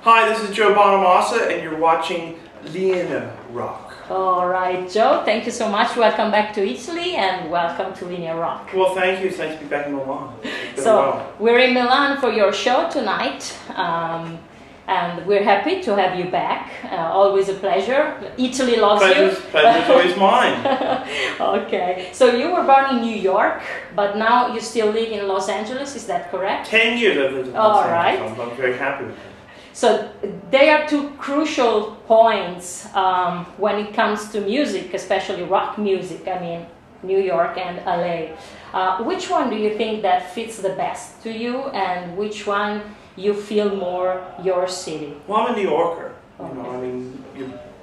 Hi, this is Joe Bonamassa, and you're watching LineaRock. All right, Joe, thank you so much. Welcome back to Italy and welcome to LineaRock. Well, thank you. It's nice to be back in Milan. We're in Milan for your show tonight, and we're happy to have you back. Always a pleasure. Italy loves you. Pleasure's always mine. Okay, so you were born in New York, but now you still live in Los Angeles, is that correct? 10 years I've lived in Los Angeles. Right. I'm very happy with it. So there are two crucial points when it comes to music, especially rock music. I mean, New York and LA. Which one do you think that fits the best to you, and which one you feel more your city? Well, I'm a New Yorker. Okay. You know, I mean,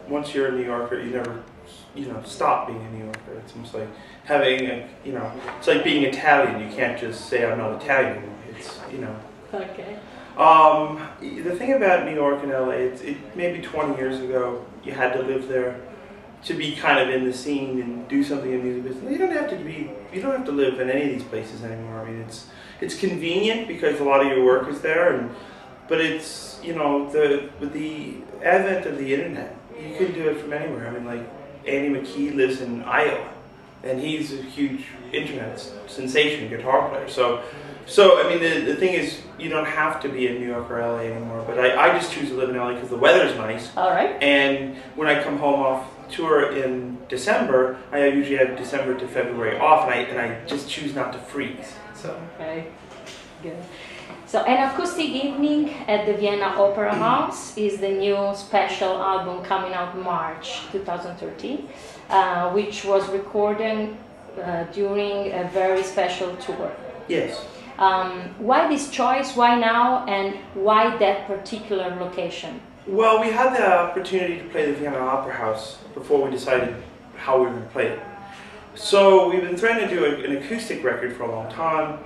once you're a New Yorker, you never, stop being a New Yorker. It's almost like having, it's like being Italian. You can't just say I'm not Italian anymore. It's, Okay. The thing about New York and LA, it maybe 20 years ago, you had to live there to be kind of in the scene and do something in music business. You don't have to live in any of these places anymore. I mean, it's convenient because a lot of your work is there, but it's, with the advent of the internet, you can do it from anywhere. I mean, like Andy McKee lives in Iowa, and he's a huge internet sensation guitar player. So I mean, the thing is, you don't have to be in New York or LA anymore, but I just choose to live in LA because the weather's nice. All right. And when I come home off tour in December, I usually have December to February off, and I just choose not to freeze. So. Okay, good. So An Acoustic Evening at the Vienna Opera House is the new special album coming out March 2013, which was recorded during a very special tour. Yes. Why this choice, why now, and why that particular location? Well, we had the opportunity to play the Vienna Opera House before we decided how we were going to play it. So we've been trying to do an acoustic record for a long time,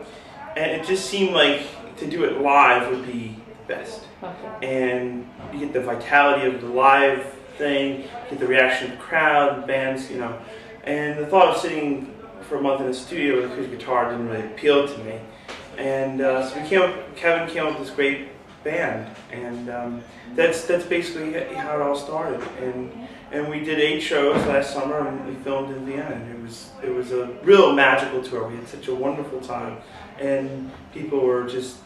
and it just seemed like to do it live would be best. Okay. And you get the vitality of the live thing, get the reaction of the crowd, bands, and the thought of sitting for a month in a studio with an acoustic guitar didn't really appeal to me. And so Kevin came up with this great band, and that's basically how it all started. And we did 8 shows last summer, and we filmed in Vienna. And it was a real magical tour. We had such a wonderful time, and people were just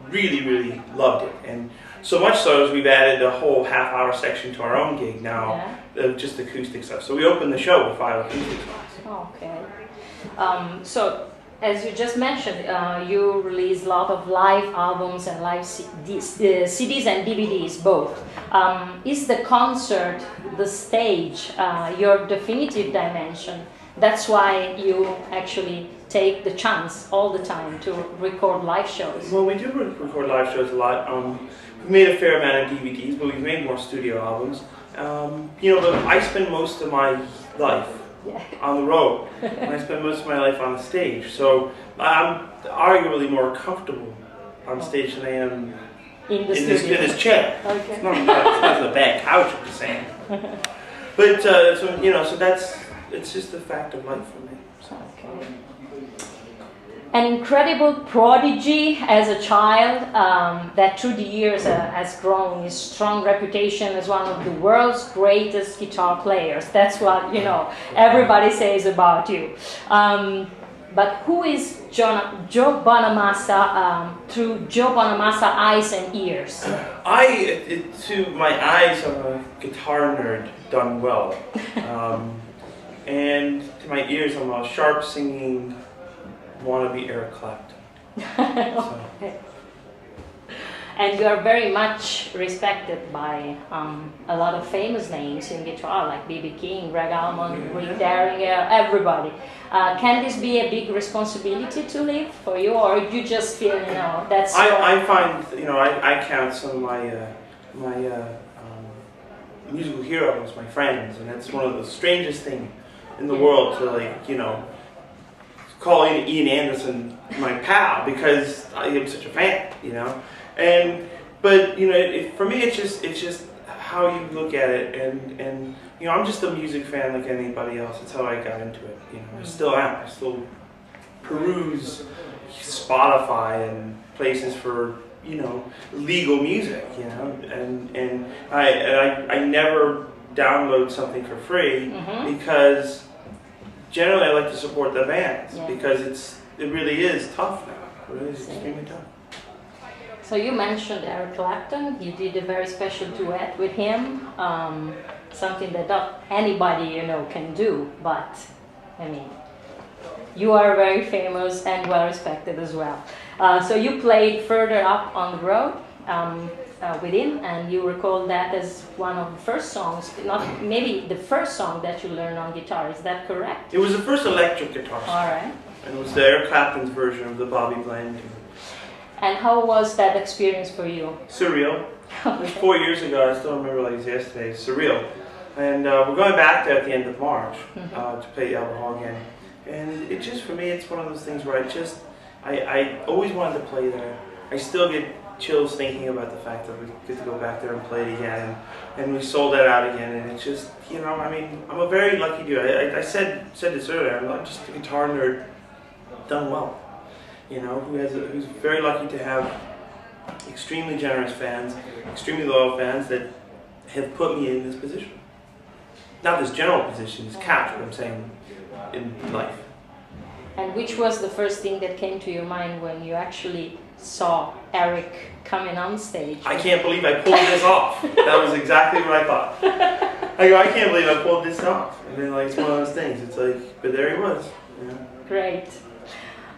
really, really loved it. And so much so as we've added a whole half-hour section to our own gig now, of just acoustic stuff. So we opened the show with 5 acoustic songs. Okay. So, as you just mentioned, you release a lot of live albums and live CDs and DVDs, both. Is the concert, the stage, your definitive dimension? That's why you actually take the chance all the time to record live shows. Well, we do record live shows a lot. We've made a fair amount of DVDs, but we've made more studio albums. But I spend most of my life on the road, and I spend most of my life on the stage. So I'm arguably more comfortable on stage than I am in this chair. Okay. It's not a bad couch, I'm just saying. But it's just a fact of life for me. So. Okay. An incredible prodigy as a child that through the years has grown his strong reputation as one of the world's greatest guitar players. That's what, everybody says about you. But who is Joe Bonamassa through Joe Bonamassa eyes and ears? To my eyes, I'm a guitar nerd done well. And to my ears, I'm a sharp singing wannabe Eric Clapton. Okay. And you are very much respected by a lot of famous names in guitar, like B.B. King, Greg Allman, Rick Derringer, everybody. Can this be a big responsibility to live for you, or you just feel, that's... I find, I count some of my musical heroes, my friends, and that's one of the strangest things in the world to, call Ian Anderson my pal because I am such a fan, But for me, it's just how you look at it, and I'm just a music fan like anybody else. That's how I got into it. I still am. I still peruse Spotify and places for, you know, legal music, you know, and I never download something for free because generally I like to support the bands because it really is tough now. It really is extremely tough. So you mentioned Eric Clapton. You did a very special duet with him, something that not anybody you know can do. But I mean, you are very famous and well respected as well. So you played Further Up on the Road with him, and you recall that as one of the first songs, not maybe the first song that you learned on guitar. Is that correct? It was the first electric guitar song. All right. And it was the Eric Clapton's version of the Bobby Bland tune. And how was that experience for you? Surreal. It was 4 years ago. I still remember like it was yesterday. Surreal. And we're going back there at the end of March to play Albert Hall again. And it just, for me, it's one of those things where I always wanted to play there. I still get chills thinking about the fact that we get to go back there and play it again. And we sold that out again. And it's just, you know, I mean, I'm a very lucky dude. I said this earlier. I'm not just a guitar nerd done well. You know, who's very lucky to have extremely generous fans, extremely loyal fans that have put me in this position. Not this general position, this couch, but I'm saying in life. And which was the first thing that came to your mind when you actually saw Eric coming on stage? I can't believe I pulled this off. That was exactly what I thought. I go, I can't believe I pulled this off. And then, like, it's one of those things. It's like, but there he was. You know? Great.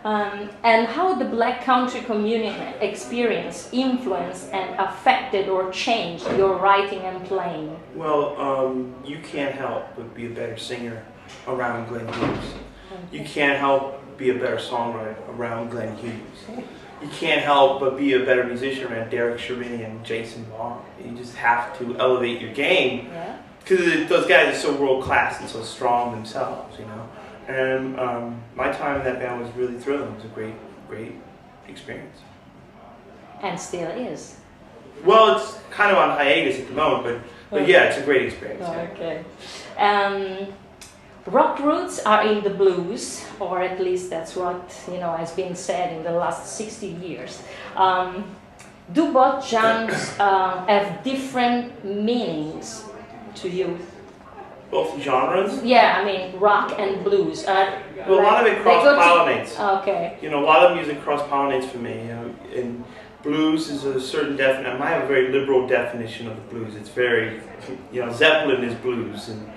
And how the Black country community experience influenced and affected or changed your writing and playing? Well, you can't help but be a better singer around Glenn Hughes. You can't help be a better songwriter around Glenn Hughes. You can't help but be a better musician around Derek Sherinian and Jason Vaughn. You just have to elevate your game because those guys are so world class and so strong themselves, you know. And my time in that band was really thrilling. It was a great, great experience. And still is. Well, it's kind of on hiatus at the moment, but yeah, it's a great experience. Okay. Rock roots are in the blues, or at least that's what has been said in the last 60 years. Do both genres have different meanings to you? Both genres? Yeah, I mean rock and blues. Well, a lot of it cross-pollinates. Okay. You know, a lot of music cross-pollinates for me. You know, and blues is a certain definition. I have a very liberal definition of the blues. It's very, Zeppelin is blues, and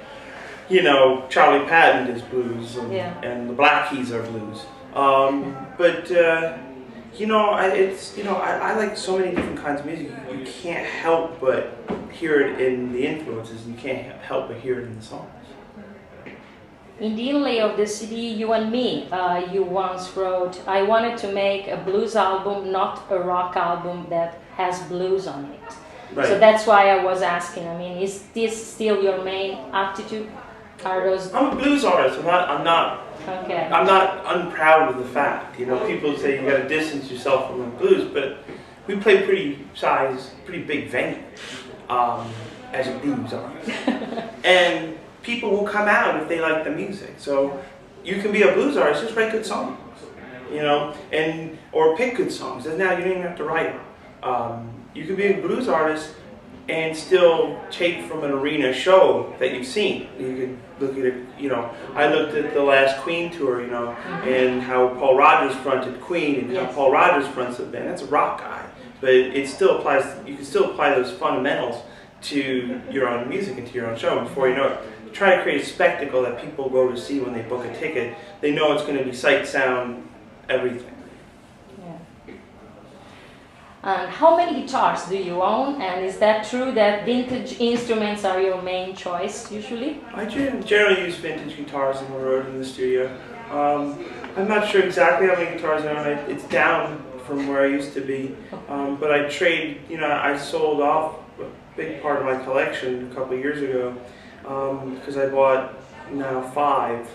Charlie Patton is blues, and the Black Keys are blues. I like so many different kinds of music. You can't help but hear it in the influences, and you can't help but hear it in the songs. In the inlay of the CD, You and Me, you once wrote, I wanted to make a blues album, not a rock album that has blues on it. Right. So that's why I was asking, I mean, is this still your main attitude? I'm a blues artist. I'm not unproud of the fact. People say you got to distance yourself from the blues, but we play pretty big venue as a blues artist, and people will come out if they like the music. So you can be a blues artist, just write good songs, or pick good songs. And now you don't even have to write them. You can be a blues artist and still take from an arena show that you've seen. You could look at it, I looked at the last Queen tour, and how Paul Rodgers fronted Queen, and how Paul Rodgers fronts the band. That's a rock guy, but it still applies. You can still apply those fundamentals to your own music and to your own show. Before you know it, try to create a spectacle that people go to see when they book a ticket. They know it's going to be sight, sound, everything. And how many guitars do you own? And is that true that vintage instruments are your main choice usually? I generally use vintage guitars on the road in the studio. I'm not sure exactly how many guitars I own. It's down from where I used to be. But I trade, I sold off a big part of my collection a couple of years ago because I bought now 5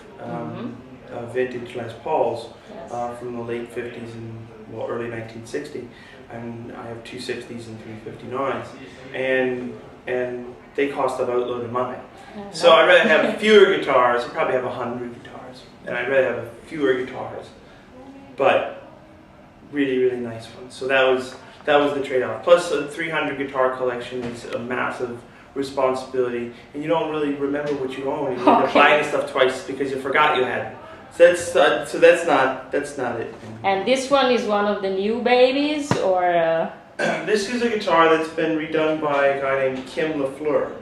vintage Les Pauls from the late 50s and early 1960. And I have 260s and 359s, and they cost a boatload of money. So I'd rather have fewer guitars. I probably have 100 guitars, and I'd rather have fewer guitars, but really, really nice ones. So that was the trade-off. Plus, a 300 guitar collection is a massive responsibility, and you don't really remember what you own. And you end up buying stuff twice because you forgot you had it. So that's not it. And this one is one of the new babies, or? This is a guitar that's been redone by a guy named Kim LaFleur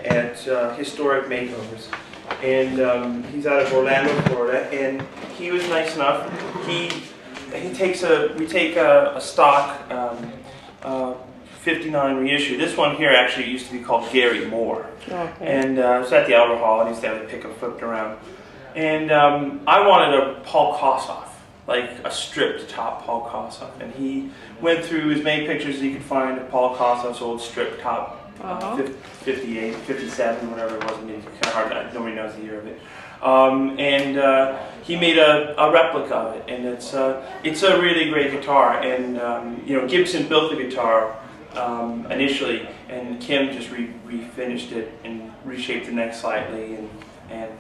at Historic Makeovers, and he's out of Orlando, Florida. And he was nice enough. We take a stock 59 reissue. This one here actually used to be called Gary Moore, and it was at the Albert Hall, and he used to have the pickup flipped around. And I wanted a Paul Kossoff, like a stripped top Paul Kossoff, and he went through as many pictures as he could find of Paul Kossoff's old stripped top, 58, 57, whatever it was. I mean, it's kind of hard, nobody knows the year of it. And he made a replica of it, and it's a really great guitar. And Gibson built the guitar initially, and Kim just refinished it and reshaped the neck slightly, and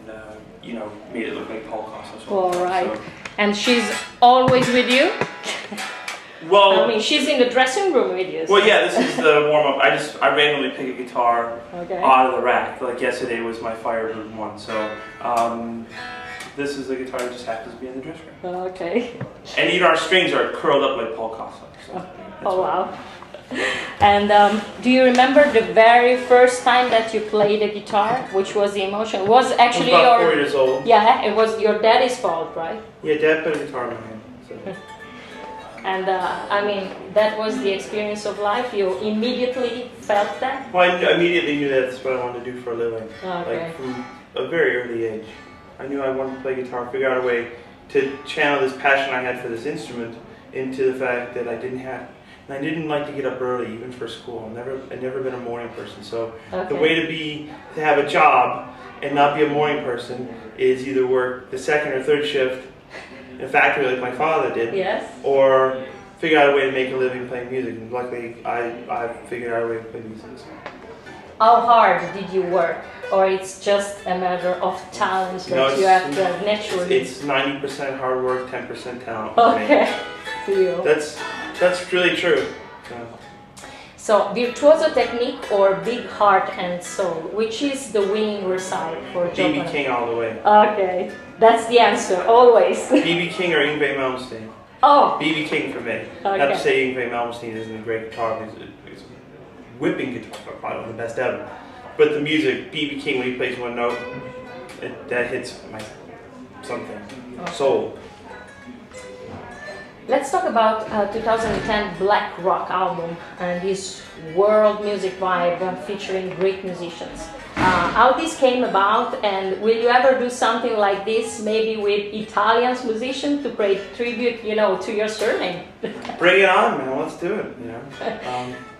made it look like Paul Kossoff's. All right. So. And she's always with you? Well, I mean, she's in the dressing room with you. So. Well, yeah, this is the warm-up. I randomly pick a guitar out of the rack. Like yesterday was my Firebird one. So this is a guitar that just happens to be in the dressing room. Okay. And even our strings are curled up like Paul Kossoff. So wow. And do you remember the very first time that you played the guitar? Which was the emotion? It was actually I was about 4 years old. Yeah, it was your daddy's fault, right? Yeah, Dad put a guitar in my hand. So. And I mean, that was the experience of life. You immediately felt that? Well, I immediately knew that's what I wanted to do for a living. Okay. Like from a very early age. I knew I wanted to play guitar, figure out a way to channel this passion I had for this instrument into the fact that I didn't like to get up early, even for school. I've never been a morning person. So the way to have a job and not be a morning person is either work the second or third shift in a factory like my father did, or figure out a way to make a living playing music. And luckily, I figured out a way to play music. How hard did you work, or it's just a matter of talent that you have to naturally? It's 90% hard work, 10% talent. Okay. That's really true. So, virtuoso technique or big heart and soul, which is the winning recipe for Joe? B.B. King all the way. Okay, that's the answer, always. B.B. King or Yngwie Malmsteen? Oh! B.B. King for me. Okay. Not to say Yngwie Malmsteen isn't a great guitar, it's a whipping guitar, probably one of the best ever. But the music, B.B. King, when he plays one note, that hits my soul. Let's talk about 2010 Black Rock album and this world music vibe featuring great musicians. How this came about, and will you ever do something like this, maybe with Italian musicians to pay tribute, to your surname? Bring it on, man. Let's do it.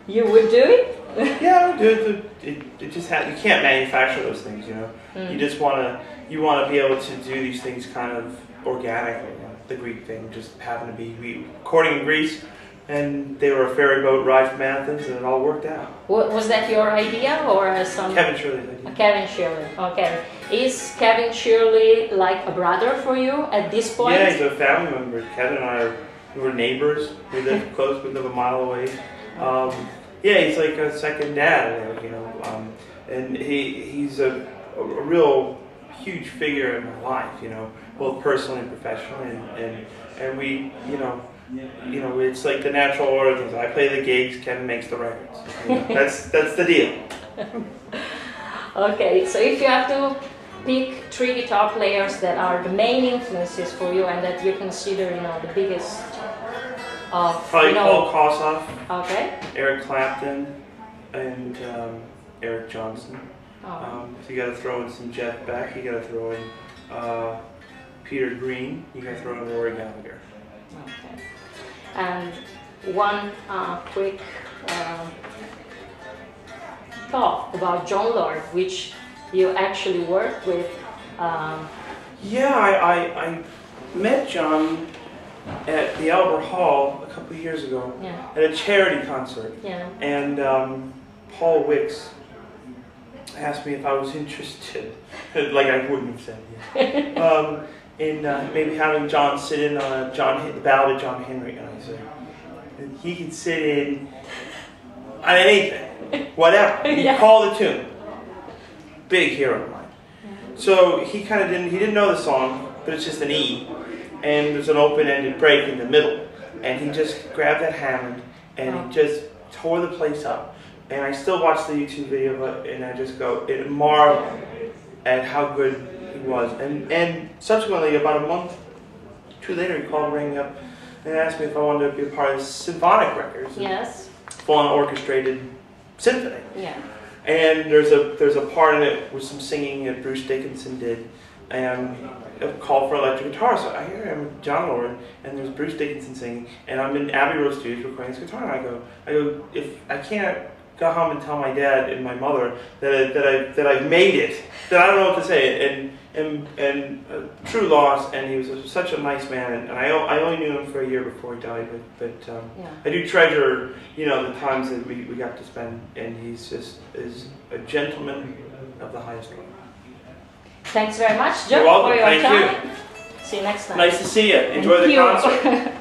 You would do it? Yeah, I would do it. It just you can't manufacture those things, You just want to be able to do these things kind of organically. The Greek thing just happened to be recording in Greece, and they were a ferry boat ride from Athens, and it all worked out. Was that your idea, or some? Kevin Shirley's idea. Kevin Shirley. Okay. Is Kevin Shirley like a brother for you at this point? Yeah, he's a family member. Kevin and I were neighbors. We lived close. We live a mile away. Yeah, he's like a second dad, and he's a real huge figure in my life, both personally and professionally, and we, it's like the natural order of things. I play the gigs, Kevin makes the records. That's the deal. Okay, so if you have to pick 3 guitar players that are the main influences for you and that you consider, the biggest of, probably Paul Kossoff, Eric Clapton, and Eric Johnson. If you got to throw in some Jeff Beck, you got to throw in Peter Green, you got to throw in Rory Gallagher. Okay. And one quick thought about John Lord, which you actually worked with. Yeah, I met John at the Albert Hall a couple of years ago at a charity concert. Yeah. And Paul Wicks asked me if I was interested. Like I wouldn't have said yes. in maybe having John sit in on the Ballad of John Henry, and he could sit in on anything, whatever. He Yeah. call the tune. Big hero of mine. So he kind of didn't know the song, but it's just an E, and there's an open-ended break in the middle, and he just grabbed that Hammond and he just tore the place up. And I still watch the YouTube video of it, and I just go, it marvel at how good he was. And subsequently, about a month, 2 later, he rang me up and asked me if I wanted to be a part of the symphonic records. Yes. Full orchestrated symphony. Yeah. And there's a part in it with some singing that Bruce Dickinson did, and a call for electric guitar. So I hear him, John Lord, and there's Bruce Dickinson singing, and I'm in Abbey Road Studios recording his guitar. And I go, if I can't go home and tell my dad and my mother that I've made it, then I don't know what to say. And true loss. And he was such a nice man, and I only knew him for a year before he died. But I do treasure the times that we got to spend, and he's just is a gentleman of the highest order. Thanks very much, Joe, You're welcome. for your Thank time. you. See you next time. Nice to see you. Enjoy the concert.